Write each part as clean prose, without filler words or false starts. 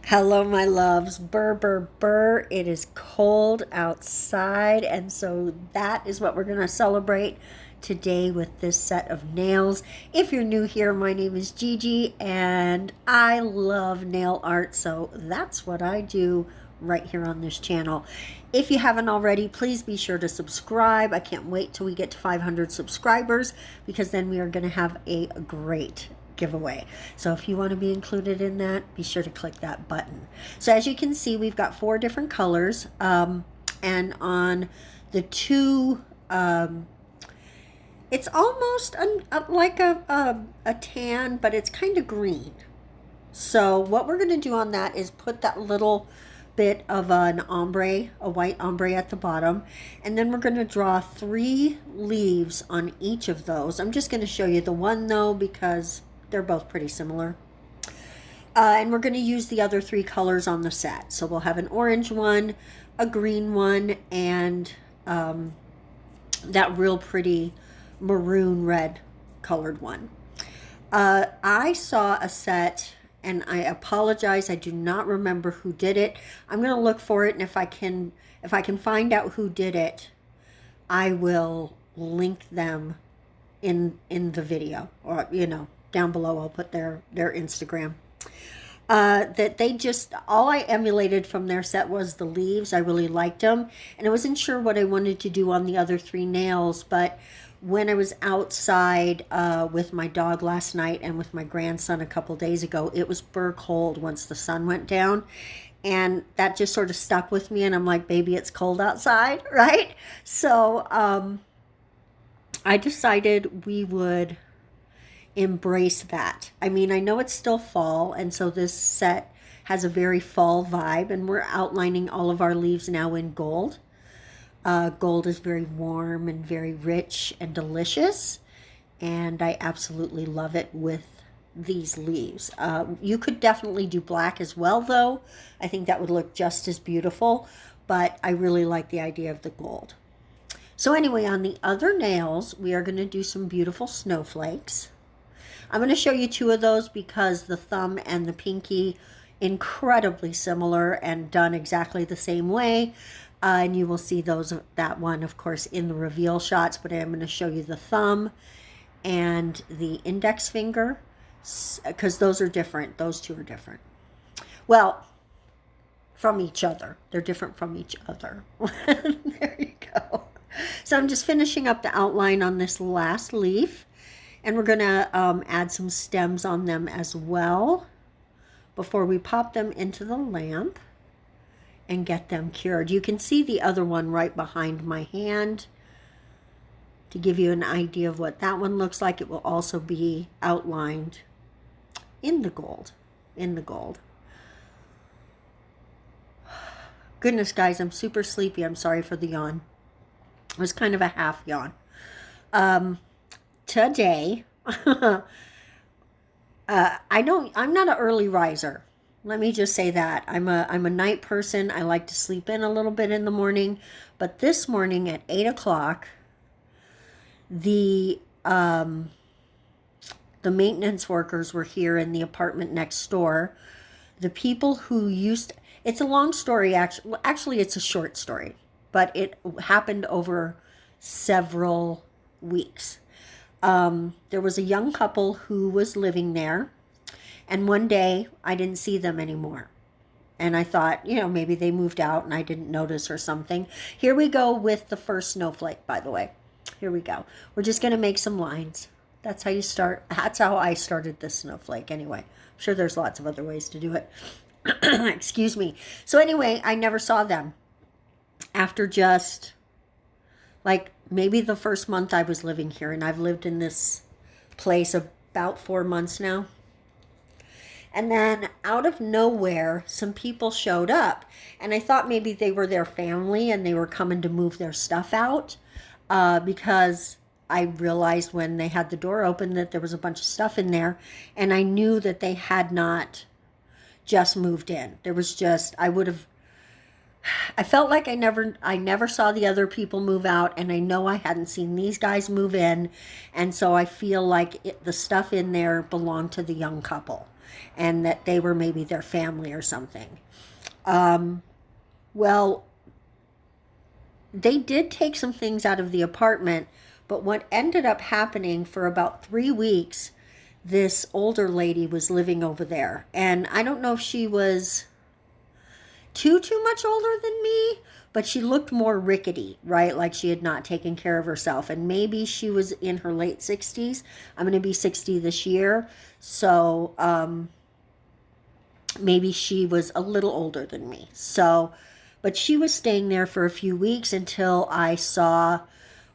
Hello, my loves. Burr, burr, burr. It is cold outside, and so that is what we're going to celebrate today with this set of nails. If you're new here, my name is Gigi, and I love nail art, so that's what I do right here on this channel. If you haven't already, please be sure to subscribe. I can't wait till we get to 500 subscribers, because then we are going to have a great giveaway. So if you want to be included in that, be sure to click that button. So as you can see, we've got 4 different colors, and on the two, it's almost like a tan, but it's kind of green. So what we're going to do on that is put that little bit of an ombre, a white ombre at the bottom, and then we're going to draw 3 leaves on each of those. I'm just going to show you the one though, because they're both pretty similar. And we're going to use the other 3 colors on the set. So we'll have an orange one, a green one, and that real pretty maroon red colored one. I saw a set, and I apologize, I do not remember who did it. I'm going to look for it, and if I can find out who did it, I will link them in the video, or down below I'll put their Instagram. That they just, all I emulated from their set was the leaves. I really liked them, and I wasn't sure what I wanted to do on the other 3 nails, but when I was outside with my dog last night and with my grandson a couple days ago, it was burr cold once the sun went down, and that just sort of stuck with me, and I'm like, baby, it's cold outside, right? So I decided we would embrace that. I mean, I know it's still fall, and so this set has a very fall vibe, and we're outlining all of our leaves now in gold. Gold is very warm and very rich and delicious, and I absolutely love it with these leaves. You could definitely do black as well though. I think that would look just as beautiful, but I really like the idea of the gold. So anyway, on the other nails, we are going to do some beautiful snowflakes. I'm going to show you 2 of those because the thumb and the pinky, incredibly similar and done exactly the same way. And you will see that one, of course, in the reveal shots, but I'm going to show you the thumb and the index finger, because those are different. Those 2 are different. Well, from each other. They're different from each other. There you go. So I'm just finishing up the outline on this last leaf. And we're going to add some stems on them as well before we pop them into the lamp and get them cured. You can see the other one right behind my hand to give you an idea of what that one looks like. It will also be outlined in the gold. Goodness, guys, I'm super sleepy. I'm sorry for the yawn. It was kind of a half yawn. Today, I'm not an early riser. Let me just say that. I'm a night person. I like to sleep in a little bit in the morning, but this morning at 8 o'clock, the maintenance workers were here in the apartment next door. The people who it's a long story, actually it's a short story, but it happened over several weeks. There was a young couple who was living there, and one day I didn't see them anymore. And I thought, maybe they moved out and I didn't notice or something. Here we go with the first snowflake, by the way. Here we go. We're just going to make some lines. That's how you start. That's how I started this snowflake anyway. I'm sure there's lots of other ways to do it. Excuse me. So anyway, I never saw them after just like maybe the first month I was living here, and I've lived in this place about 4 months now. And then out of nowhere, some people showed up, and I thought maybe they were their family and they were coming to move their stuff out, because I realized when they had the door open that there was a bunch of stuff in there, and I knew that they had not just moved in. There was just, I would have I felt like I never saw the other people move out, and I know I hadn't seen these guys move in, and so I feel like the stuff in there belonged to the young couple, and that they were maybe their family or something. Well, they did take some things out of the apartment, but what ended up happening for about 3 weeks, this older lady was living over there, and I don't know if she was too much older than me, but she looked more rickety, right? Like she had not taken care of herself, and maybe she was in her late 60s. I'm going to be 60 this year, so maybe she was a little older than me. So, but she was staying there for a few weeks until I saw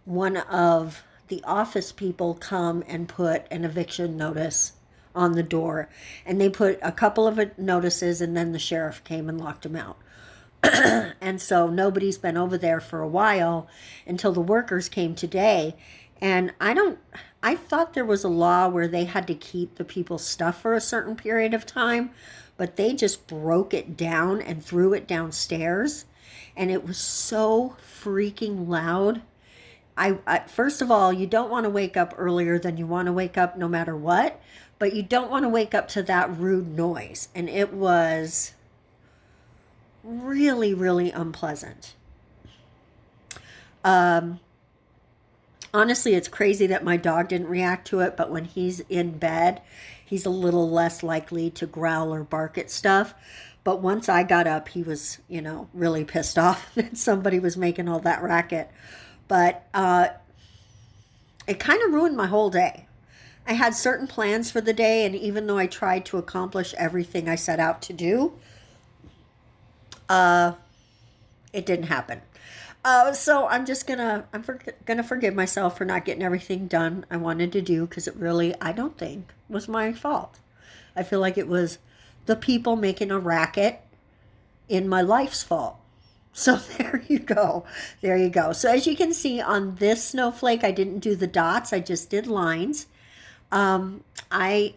one of the office people come and put an eviction notice on the door, and they put a couple of notices, and then the sheriff came and locked him out. And so nobody's been over there for a while until the workers came today. And I thought there was a law where they had to keep the people's stuff for a certain period of time, but they just broke it down and threw it downstairs, and it was so freaking loud. I first of all, you don't want to wake up earlier than you want to wake up no matter what, but you don't want to wake up to that rude noise. And it was really, really unpleasant. Honestly, it's crazy that my dog didn't react to it, but when he's in bed, he's a little less likely to growl or bark at stuff. But once I got up, he was, really pissed off that somebody was making all that racket. But it kind of ruined my whole day. I had certain plans for the day, and even though I tried to accomplish everything I set out to do, it didn't happen. So I'm just gonna forgive myself for not getting everything done I wanted to do, because it really, I don't think, was my fault. I feel like it was the people making a racket in my life's fault. So there you go. There you go. So as you can see on this snowflake, I didn't do the dots. I just did lines. Honestly,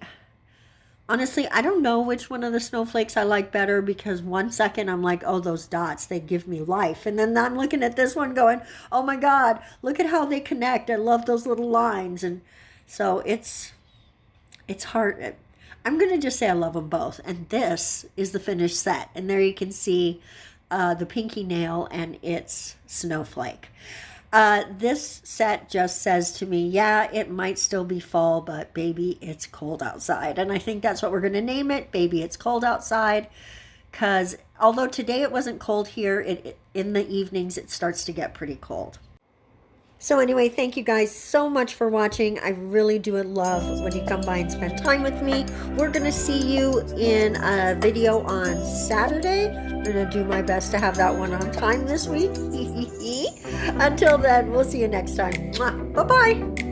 I don't know which one of the snowflakes I like better, because one second I'm like, oh, those dots, they give me life. And then I'm looking at this one going, oh my God, look at how they connect. I love those little lines. And so it's hard. I'm going to just say I love them both. And this is the finished set. And there you can see the pinky nail and its snowflake. This set just says to me, yeah, it might still be fall, but baby, it's cold outside. And I think that's what we're going to name it, Baby, It's Cold Outside. Because although today it wasn't cold here, in the evenings it starts to get pretty cold. So anyway, thank you guys so much for watching. I really do love when you come by and spend time with me. We're going to see you in a video on Saturday. I'm going to do my best to have that one on time this week. Until then, we'll see you next time. Bye-bye.